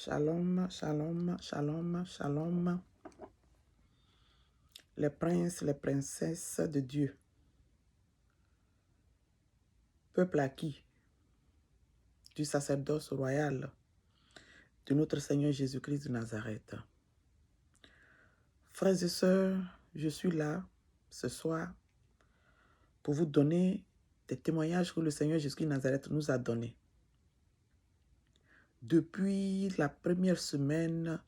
Shalom, shalom, shalom, shalom. Les princes, les princesses de Dieu. Peuple acquis du sacerdoce royal de notre Seigneur Jésus-Christ de Nazareth. Frères et sœurs, je suis là ce soir pour vous donner des témoignages que le Seigneur Jésus-Christ de Nazareth nous a donnés. Depuis la première semaine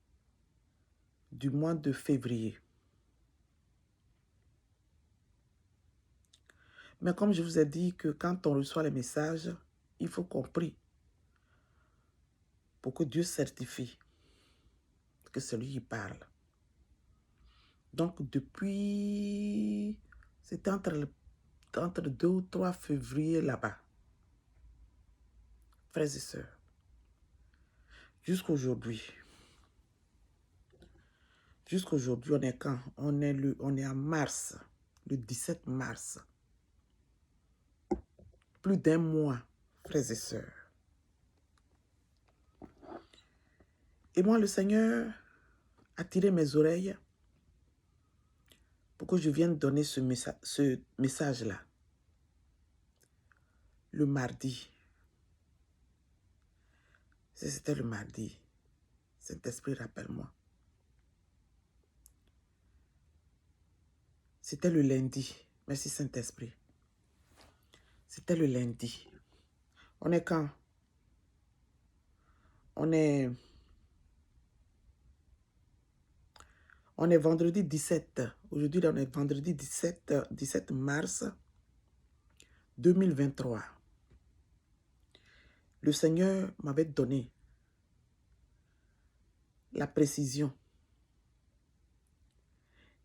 du mois de février. Mais comme je vous ai dit que quand on reçoit les messages, il faut qu'on prie pour que Dieu certifie que c'est lui qui parle. Donc depuis, c'était entre 2 ou 3 février là-bas, frères et sœurs, jusqu'aujourd'hui. Jusqu'aujourd'hui, on est quand? On est en mars, le 17 mars. Plus d'un mois, frères et sœurs. Et moi, le Seigneur a tiré mes oreilles pour que je vienne donner ce message-là. Le mardi. C'était le mardi. Saint-Esprit, rappelle-moi. C'était le lundi. Merci Saint-Esprit. C'était le lundi. On est quand? On est vendredi 17. Aujourd'hui, on est vendredi 17 mars 2023. Le Seigneur m'avait donné la précision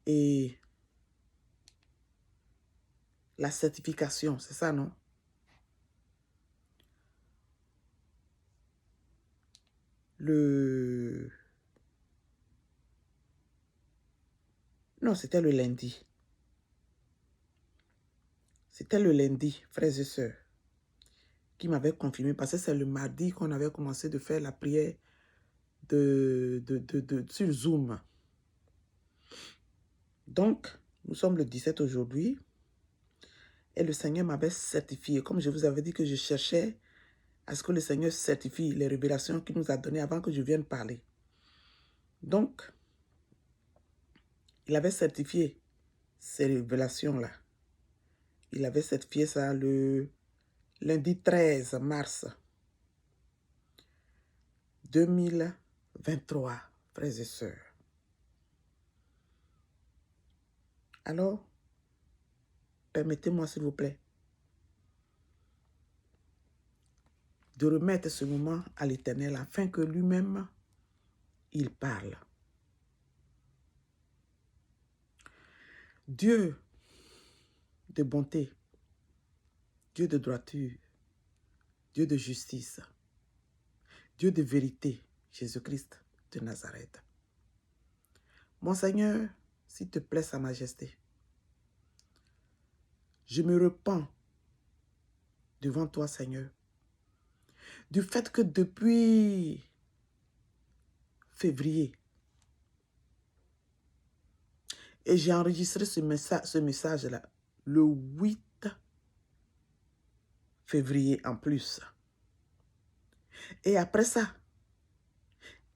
et la certification. C'est ça, non? Non, c'était le lundi. C'était le lundi, frères et sœurs, qui m'avait confirmé. Parce que c'est le mardi qu'on avait commencé de faire la prière sur Zoom. Donc, nous sommes le 17 aujourd'hui. Et le Seigneur m'avait certifié. Comme je vous avais dit que je cherchais à ce que le Seigneur certifie les révélations qu'il nous a données avant que je vienne parler. Donc, il avait certifié ces révélations-là. Il avait certifié ça le lundi 13 mars 2023, frères et sœurs. Alors, permettez-moi, s'il vous plaît, de remettre ce moment à l'Éternel afin que lui-même, il parle. Dieu de bonté, Dieu de droiture, Dieu de justice, Dieu de vérité, Jésus-Christ de Nazareth. Mon Seigneur, s'il te plaît, Sa Majesté, je me repens devant toi, Seigneur, du fait que depuis février, et j'ai enregistré ce message-là le 8 février en plus. Et après ça,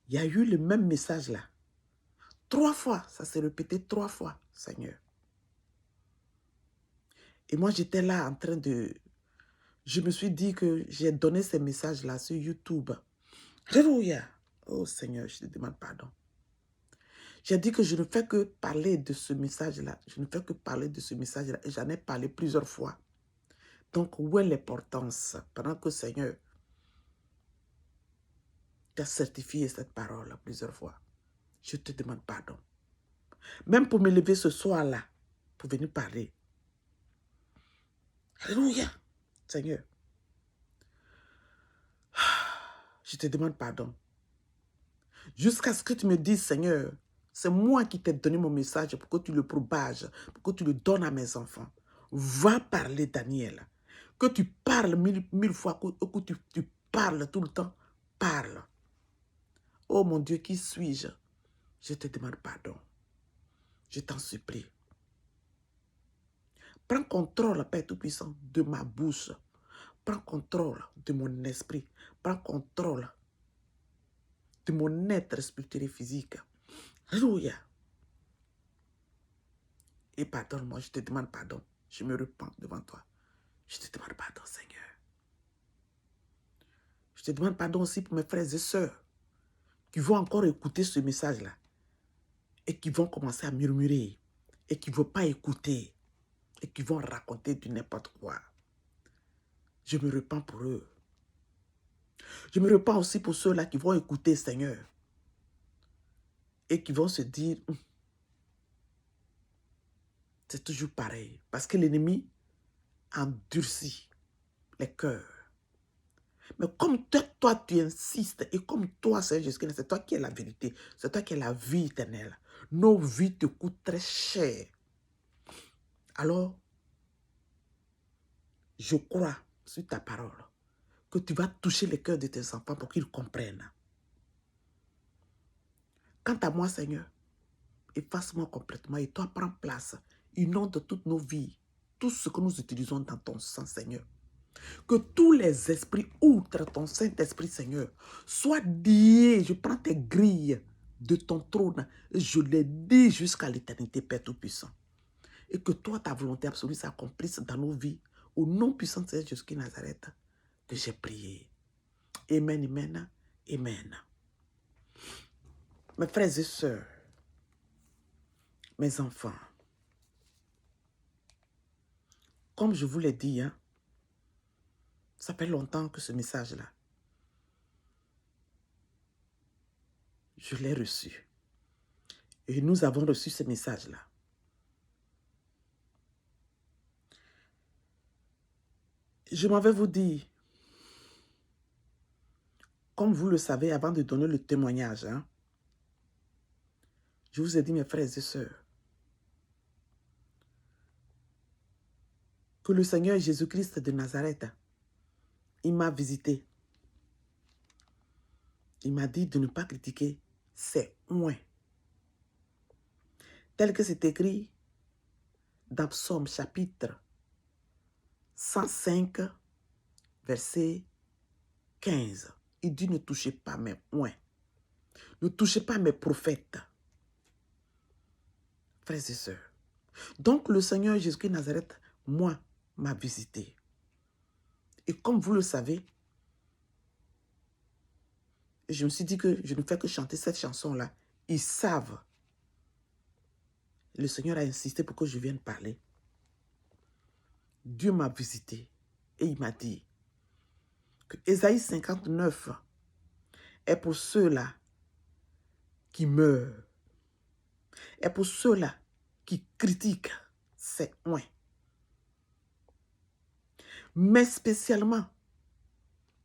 il y a eu le même message-là. 3 fois, ça s'est répété 3 fois, Seigneur. Et moi, j'étais là en train de... Je me suis dit que j'ai donné ces messages-là sur YouTube. Alléluia. Oh Seigneur, je te demande pardon. J'ai dit que je ne fais que parler de ce message-là. Je ne fais que parler de ce message-là. Et j'en ai parlé plusieurs fois. Donc, où est l'importance? Pendant que Seigneur t'a certifié cette parole plusieurs fois. Je te demande pardon. Même pour me lever ce soir-là, pour venir parler. Alléluia. Seigneur, je te demande pardon. Jusqu'à ce que tu me dises, Seigneur, c'est moi qui t'ai donné mon message pour que tu le propages, pour que tu le donnes à mes enfants. Va parler, Daniel. Que tu parles mille fois, que tu parles tout le temps, parle. Oh mon Dieu, qui suis-je? Je te demande pardon. Je t'en supplie. Prends contrôle, Père Tout-Puissant, de ma bouche. Prends contrôle de mon esprit. Prends contrôle de mon être spirituel et physique. Alléluia. Et pardonne-moi, je te demande pardon. Je me repens devant toi. Je te demande pardon, Seigneur. Je te demande pardon aussi pour mes frères et sœurs qui vont encore écouter ce message-là et qui vont commencer à murmurer et qui ne vont pas écouter et qui vont raconter du n'importe quoi. Je me repens pour eux. Je me repens aussi pour ceux-là qui vont écouter, Seigneur, et qui vont se dire, c'est toujours pareil. Parce que l'ennemi endurcit les cœurs. Mais comme toi, tu insistes, et comme toi, Seigneur Jésus-Christ, c'est toi qui es la vérité, c'est toi qui es la vie éternelle. Nos vies te coûtent très cher. Alors, je crois sur ta parole que tu vas toucher les cœurs de tes enfants pour qu'ils comprennent. Quant à moi, Seigneur, efface-moi complètement et toi, prends place. Inonde toutes nos vies, tout ce que nous utilisons dans ton sang, Seigneur. Que tous les esprits outre ton Saint-Esprit, Seigneur, soient liés. Je prends tes grilles de ton trône et je les dis jusqu'à l'éternité, Père Tout-Puissant. Et que toi, ta volonté absolue s'accomplisse dans nos vies. Au nom puissant de Jésus-Christ Nazareth, que j'ai prié. Amen, amen, amen. Mes frères et sœurs, mes enfants, comme je vous l'ai dit, ça fait longtemps que ce message-là, je l'ai reçu. Et nous avons reçu ce message-là. Je m'en vais vous dire, comme vous le savez, avant de donner le témoignage, je vous ai dit, mes frères et sœurs, que le Seigneur Jésus-Christ de Nazareth, il m'a visité. Il m'a dit de ne pas critiquer ses oints. Tel que c'est écrit dans Psaume chapitre 105, verset 15. Il dit, ne touchez pas mes oints. Ne touchez pas mes prophètes. Frères et sœurs. Donc le Seigneur Jésus-Christ de Nazareth, moi, m'a visité. Et comme vous le savez, je me suis dit que je ne fais que chanter cette chanson-là. Ils savent. Le Seigneur a insisté pour que je vienne parler. Dieu m'a visité et il m'a dit que Ésaïe 59 est pour ceux-là qui meurent, est pour ceux-là qui critiquent ces oints. Mais spécialement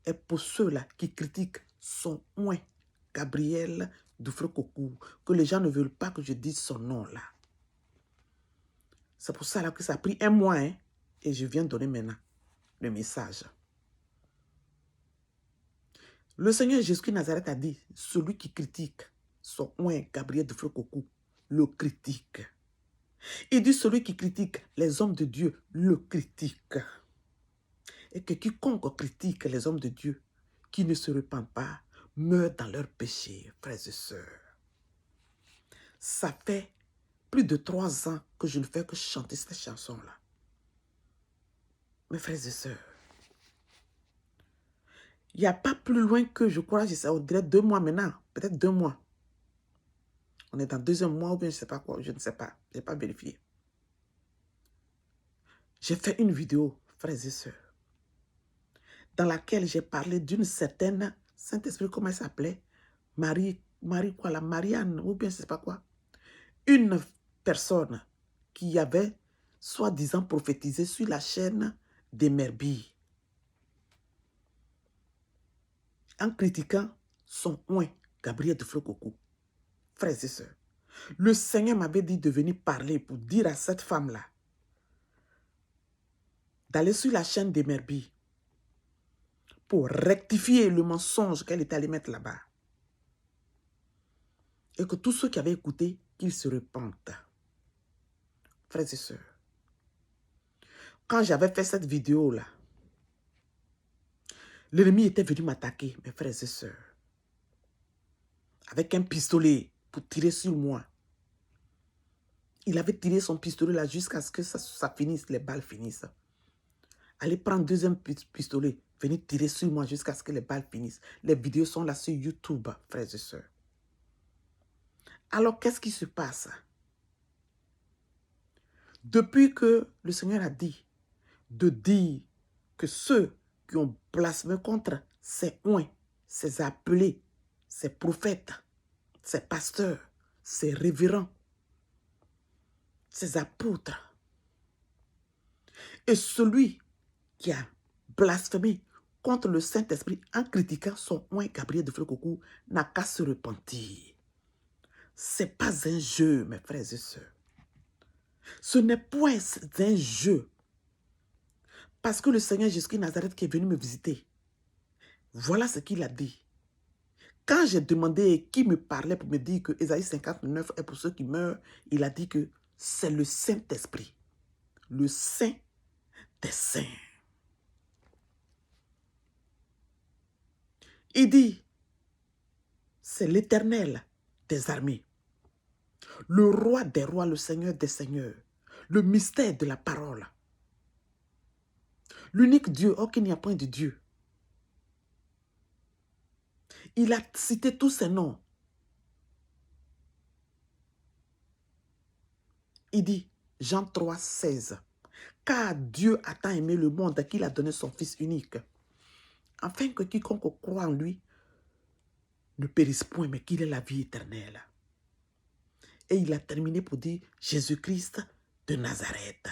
est pour ceux-là qui critiquent son oint, Gabriel Dufresne-Coco, que les gens ne veulent pas que je dise son nom là. C'est pour ça là que ça a pris un mois et je viens donner maintenant le message. Le Seigneur Jésus-Christ Nazareth a dit, celui qui critique son oint, Gabriel Dufresne-Coco, le critique. Il dit, celui qui critique les hommes de Dieu, le critique. Et que quiconque critique les hommes de Dieu, qui ne se repentent pas, meurt dans leur péché, frères et sœurs. Ça fait plus de 3 ans que je ne fais que chanter cette chanson-là. Mes frères et sœurs, il n'y a pas plus loin que, je crois, on dirait 2 mois maintenant, peut-être 2 mois. On est dans 2e mois ou bien je ne sais pas quoi, je ne sais pas, je n'ai pas vérifié. J'ai fait une vidéo, frères et sœurs, dans laquelle j'ai parlé d'une certaine Saint-Esprit, comment elle s'appelait? Marie quoi, la Marianne, ou bien je ne sais pas quoi. Une personne qui avait soi-disant prophétisé sur la chaîne des Merbilles en critiquant son oint, Gabriel Dufresne-Coco. Frères et sœurs, le Seigneur m'avait dit de venir parler pour dire à cette femme-là d'aller sur la chaîne des Merbilles pour rectifier le mensonge qu'elle est allée mettre là-bas. Et que tous ceux qui avaient écouté, qu'ils se repentent. Frères et sœurs, quand j'avais fait cette vidéo-là, l'ennemi était venu m'attaquer, mes frères et sœurs, avec un pistolet pour tirer sur moi. Il avait tiré son pistolet là jusqu'à ce que ça finisse, les balles finissent. Allez prendre deuxième pistolet, venez tirer sur moi jusqu'à ce que les balles finissent. Les vidéos sont là sur YouTube, frères et sœurs. Alors, qu'est-ce qui se passe? Depuis que le Seigneur a dit de dire que ceux qui ont blasphémé contre ses oints, ses appelés, ses prophètes, ses pasteurs, ses révérends, ses apôtres, et celui qui a blasphémé contre le Saint-Esprit en critiquant son oint Gabriel de Fleucocou n'a qu'à se repentir. Ce n'est pas un jeu, mes frères et sœurs. Ce n'est point un jeu. Parce que le Seigneur Jésus-Christ Nazareth qui est venu me visiter, voilà ce qu'il a dit. Quand j'ai demandé qui me parlait pour me dire que Ésaïe 59 est pour ceux qui meurent, il a dit que c'est le Saint-Esprit. Le Saint des Saints. Il dit, c'est l'Éternel des armées. Le roi des rois, le Seigneur des seigneurs. Le mystère de la parole. L'unique Dieu, or qu'il n'y a point de Dieu. Il a cité tous ces noms. Il dit, Jean 3, 16. Car Dieu a tant aimé le monde qu'il a donné son Fils unique, afin que quiconque croit en lui ne périsse point, mais qu'il ait la vie éternelle. Et il a terminé pour dire Jésus-Christ de Nazareth.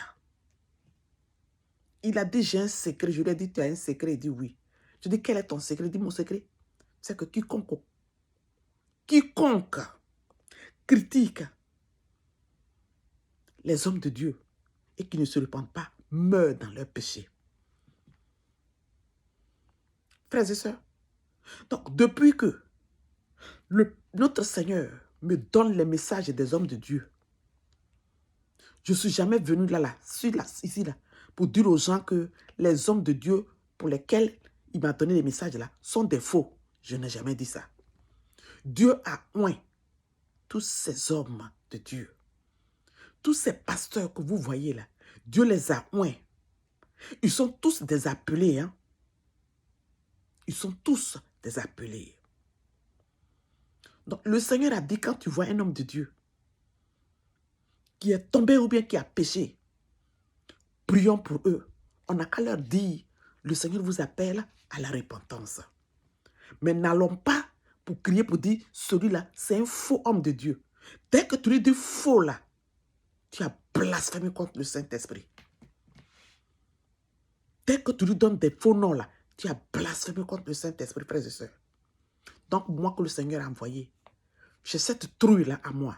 Il a dit, j'ai un secret. Je lui ai dit, tu as un secret? Il dit, oui. Je dis, quel est ton secret? Il dit, mon secret, c'est que quiconque critique les hommes de Dieu et qui ne se repentent pas, meurent dans leur péché. Frères et sœurs, donc depuis que notre Seigneur me donne les messages des hommes de Dieu, je ne suis jamais venu ici, pour dire aux gens que les hommes de Dieu pour lesquels il m'a donné les messages là sont des faux. Je n'ai jamais dit ça. Dieu a oint tous ces hommes de Dieu. Tous ces pasteurs que vous voyez là, Dieu les a oints. Ils sont tous des appelés. Hein? Ils sont tous des appelés. Donc le Seigneur a dit, quand tu vois un homme de Dieu qui est tombé ou bien qui a péché, prions pour eux. On n'a qu'à leur dire, le Seigneur vous appelle à la repentance. Mais n'allons pas pour crier, pour dire, celui-là, c'est un faux homme de Dieu. Dès que tu lui dis faux là, tu as blasphémé contre le Saint-Esprit. Dès que tu lui donnes des faux noms là, tu as blasphémé contre le Saint-Esprit, frères et sœurs. Donc moi que le Seigneur a envoyé, j'ai cette trouille là à moi.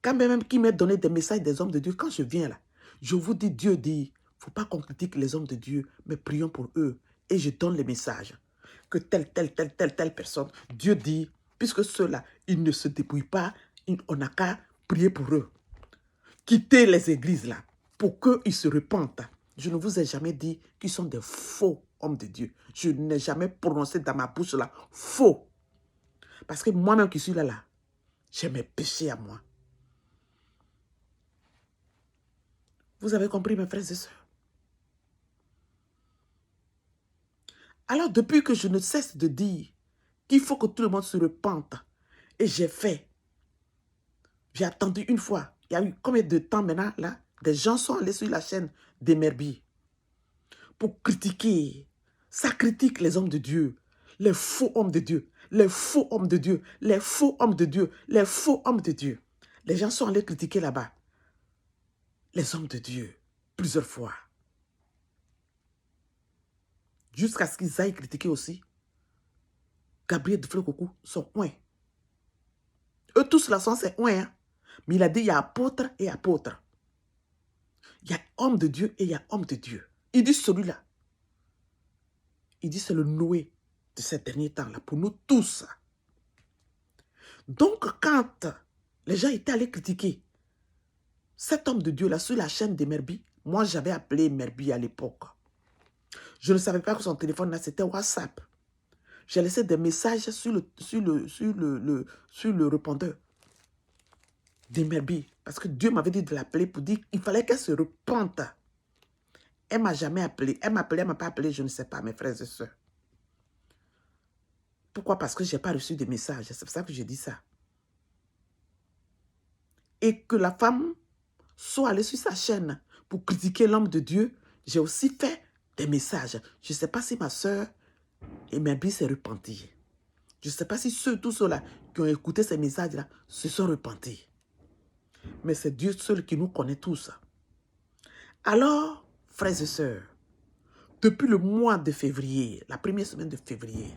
Quand même qui m'a donné des messages des hommes de Dieu, quand je viens là, je vous dis, Dieu dit, il ne faut pas qu'on critique les hommes de Dieu, mais prions pour eux. Et je donne les messages. Que telle personne, Dieu dit, puisque ceux-là, ils ne se débrouillent pas, on n'a qu'à prier pour eux. Quittez les églises là, pour qu'ils se repentent. Je ne vous ai jamais dit qu'ils sont des faux hommes de Dieu. Je n'ai jamais prononcé dans ma bouche là, faux. Parce que moi-même qui suis là, j'ai mes péchés à moi. Vous avez compris, mes frères et sœurs? Alors, depuis que je ne cesse de dire qu'il faut que tout le monde se repente, et j'ai fait, j'ai attendu une fois, il y a eu combien de temps maintenant, là, des gens sont allés sur la chaîne des Merbi pour critiquer, ça critique les hommes de Dieu, les faux hommes de Dieu, les faux hommes de Dieu, les faux hommes de Dieu, les faux hommes de Dieu. Les gens sont allés critiquer là-bas, les hommes de Dieu, plusieurs fois. Jusqu'à ce qu'ils aillent critiquer aussi Gabriel de Fleucocou, son oint. Eux tous là sont ses oints. Hein? Mais il a dit, il y a apôtre et apôtre. Il y a homme de Dieu et il y a homme de Dieu. Il dit celui-là. Il dit c'est le Noé de ces derniers temps-là, pour nous tous. Donc, quand les gens étaient allés critiquer cet homme de Dieu-là sur la chaîne de Merbi, moi, j'avais appelé Merbi à l'époque. Je ne savais pas que son téléphone, là, c'était WhatsApp. J'ai laissé des messages sur le répondeur de Merbi. Parce que Dieu m'avait dit de l'appeler pour dire qu'il fallait qu'elle se repente. Elle ne m'a jamais appelé. Elle m'a appelé, elle ne m'a pas appelé, je ne sais pas, mes frères et sœurs. Pourquoi? Parce que je n'ai pas reçu de messages. C'est pour ça que je dis ça. Et que la femme soit allée sur sa chaîne pour critiquer l'homme de Dieu, j'ai aussi fait des messages. Je ne sais pas si ma soeur et Merbi s'est repentie. Je ne sais pas si tous ceux-là qui ont écouté ces messages-là se sont repentis. Mais c'est Dieu seul qui nous connaît tous. Alors, frères et sœurs, depuis le mois de février, la première semaine de février,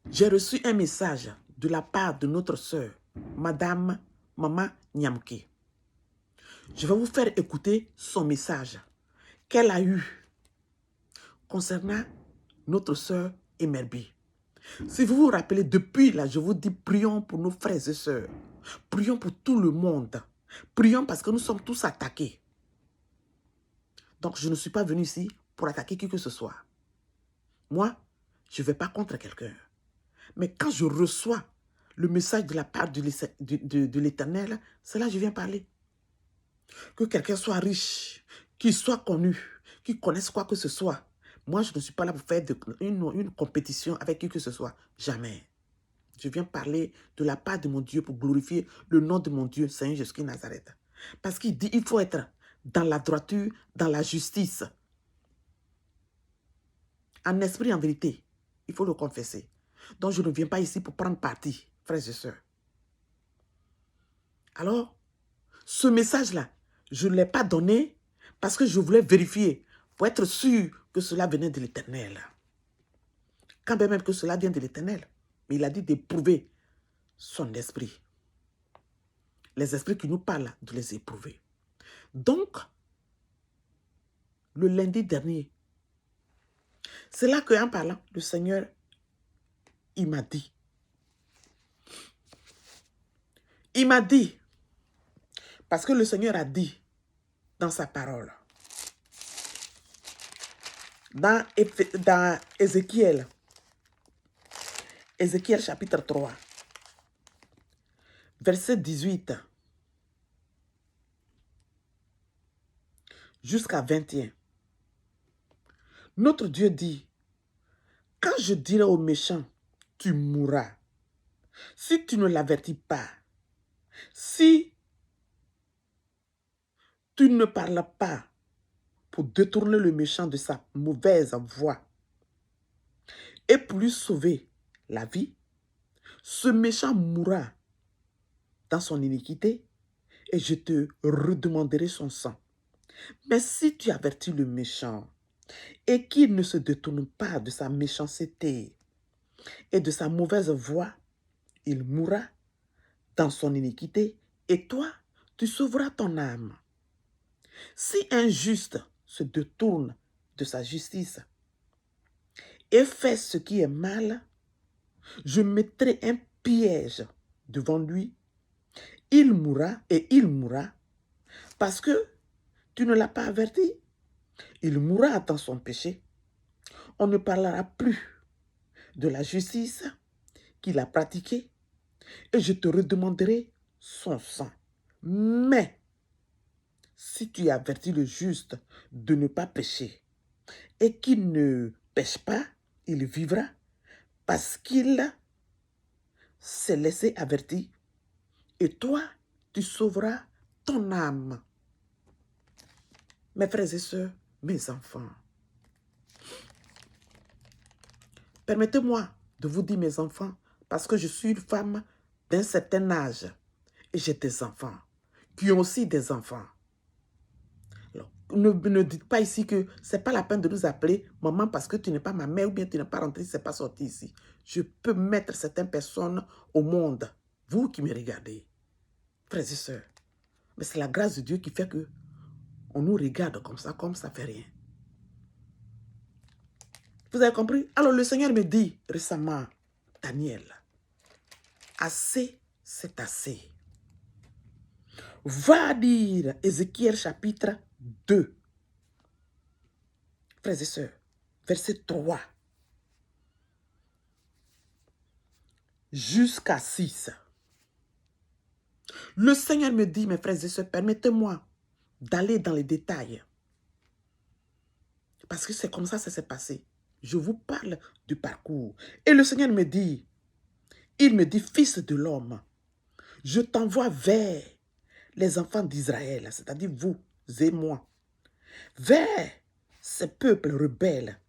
j'ai reçu un message de la part de notre sœur, Madame Maman Nyamke. Je vais vous faire écouter son message qu'elle a eu concernant notre sœur Emerbi. Si vous vous rappelez, depuis là, je vous dis, prions pour nos frères et sœurs. Prions pour tout le monde. Prions parce que nous sommes tous attaqués. Donc, je ne suis pas venu ici pour attaquer qui que ce soit. Moi, je ne vais pas contre quelqu'un. Mais quand je reçois le message de la part de l'Éternel, c'est là que je viens parler. Que quelqu'un soit riche, qu'il soit connu, qu'il connaisse quoi que ce soit. Moi, je ne suis pas là pour faire une compétition avec qui que ce soit. Jamais. Je viens parler de la part de mon Dieu pour glorifier le nom de mon Dieu, Seigneur Jésus-Christ Nazareth. Parce qu'il dit il faut être dans la droiture, dans la justice. En esprit, en vérité. Il faut le confesser. Donc, je ne viens pas ici pour prendre parti, frères et sœurs. Alors, ce message-là, je ne l'ai pas donné parce que je voulais vérifier pour être sûr que cela venait de l'Éternel. Quand bien même que cela vient de l'Éternel. Mais il a dit d'éprouver son esprit. Les esprits qui nous parlent, de les éprouver. Donc, le lundi dernier, c'est là qu'en parlant, le Seigneur, il m'a dit, parce que le Seigneur a dit dans sa parole, dans Ézéchiel chapitre 3, verset 18 jusqu'à 21. Notre Dieu dit, quand je dirai aux méchants, tu mourras, si tu ne l'avertis pas, si tu ne parles pas pour détourner le méchant de sa mauvaise voie et pour lui sauver la vie, ce méchant mourra dans son iniquité et je te redemanderai son sang. Mais si tu avertis le méchant et qu'il ne se détourne pas de sa méchanceté et de sa mauvaise voie, il mourra dans son iniquité et toi, tu sauveras ton âme. Si un juste se détourne de sa justice et fait ce qui est mal, je mettrai un piège devant lui. Il mourra parce que tu ne l'as pas averti. Il mourra dans son péché. On ne parlera plus de la justice qu'il a pratiquée et je te redemanderai son sang. Mais si tu avertis le juste de ne pas pécher et qu'il ne pêche pas, il vivra parce qu'il s'est laissé avertir et toi, tu sauveras ton âme. Mes frères et sœurs, mes enfants, permettez-moi de vous dire mes enfants parce que je suis une femme d'un certain âge et j'ai des enfants qui ont aussi des enfants. Alors, ne dites pas ici que ce n'est pas la peine de nous appeler maman parce que tu n'es pas ma mère ou bien tu n'es pas rentrée, tu n'es pas sorti ici. Je peux mettre certaines personnes au monde, vous qui me regardez, frères et sœurs. Mais c'est la grâce de Dieu qui fait que on nous regarde comme ça ne fait rien. Vous avez compris? Alors le Seigneur me dit récemment, Nathaniel, assez, c'est assez. Va dire Ézéchiel chapitre 2, frères et sœurs, verset 3 jusqu'à 6. Le Seigneur me dit, mes frères et sœurs, permettez-moi d'aller dans les détails. Parce que c'est comme ça s'est passé. Je vous parle du parcours. Et le Seigneur me dit, il me dit, fils de l'homme, je t'envoie vers les enfants d'Israël, c'est-à-dire vous et moi, vers ces peuples rebelles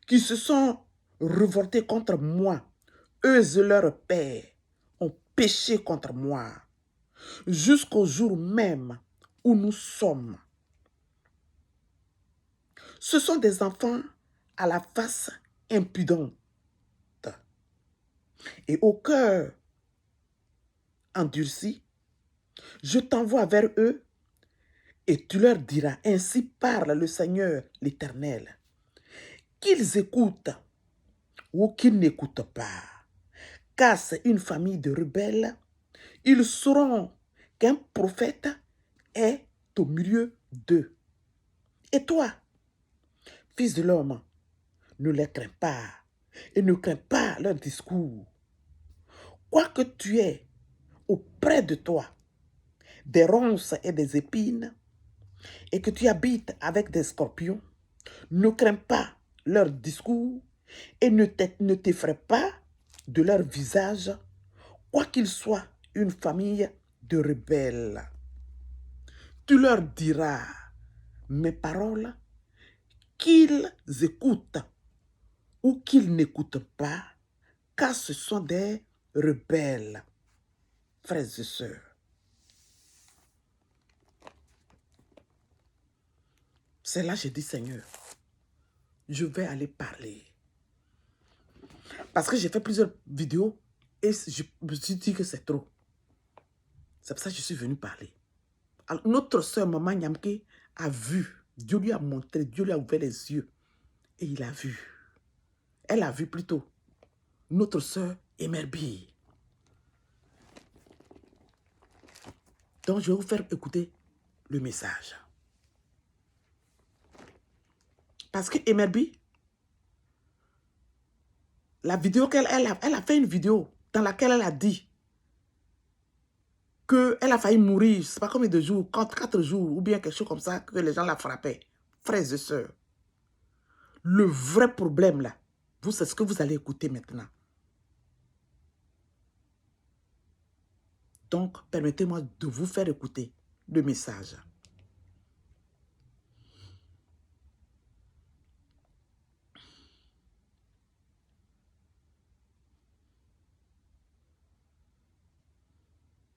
qui se sont révoltés contre moi. Eux et leurs pères ont péché contre moi jusqu'au jour même où nous sommes. Ce sont des enfants à la face impudente et au cœur endurci. Je t'envoie vers eux et tu leur diras, ainsi parle le Seigneur l'Éternel, qu'ils écoutent ou qu'ils n'écoutent pas, car c'est une famille de rebelles. Ils sauront qu'un prophète est au milieu d'eux. Et toi, fils de l'homme, ne les crains pas et ne crains pas leur discours. Quoique tu aies auprès de toi des ronces et des épines, et que tu habites avec des scorpions, ne crains pas leur discours et ne t'effraie pas de leur visage, quoiqu'ils soient une famille de rebelles. Tu leur diras mes paroles, qu'ils écoutent ou qu'ils n'écoutent pas, car ce sont des rebelles, frères et sœurs. C'est là que j'ai dit, Seigneur, je vais aller parler. Parce que j'ai fait plusieurs vidéos et je me suis dit que c'est trop. C'est pour ça que je suis venue parler. Alors, notre soeur, Maman Nyamke, a vu. Dieu lui a montré, Dieu lui a ouvert les yeux. Et il a vu. Elle a vu plutôt. Notre soeur Emerbi. Donc, je vais vous faire écouter le message. Parce que Emerbi, la vidéo qu'elle a fait une vidéo dans laquelle elle a dit qu'elle a failli mourir, je ne sais pas combien de jours, 4 jours, ou bien quelque chose comme ça, que les gens la frappaient. Frères et sœurs, le vrai problème là, vous, c'est ce que vous allez écouter maintenant. Donc, permettez-moi de vous faire écouter le message.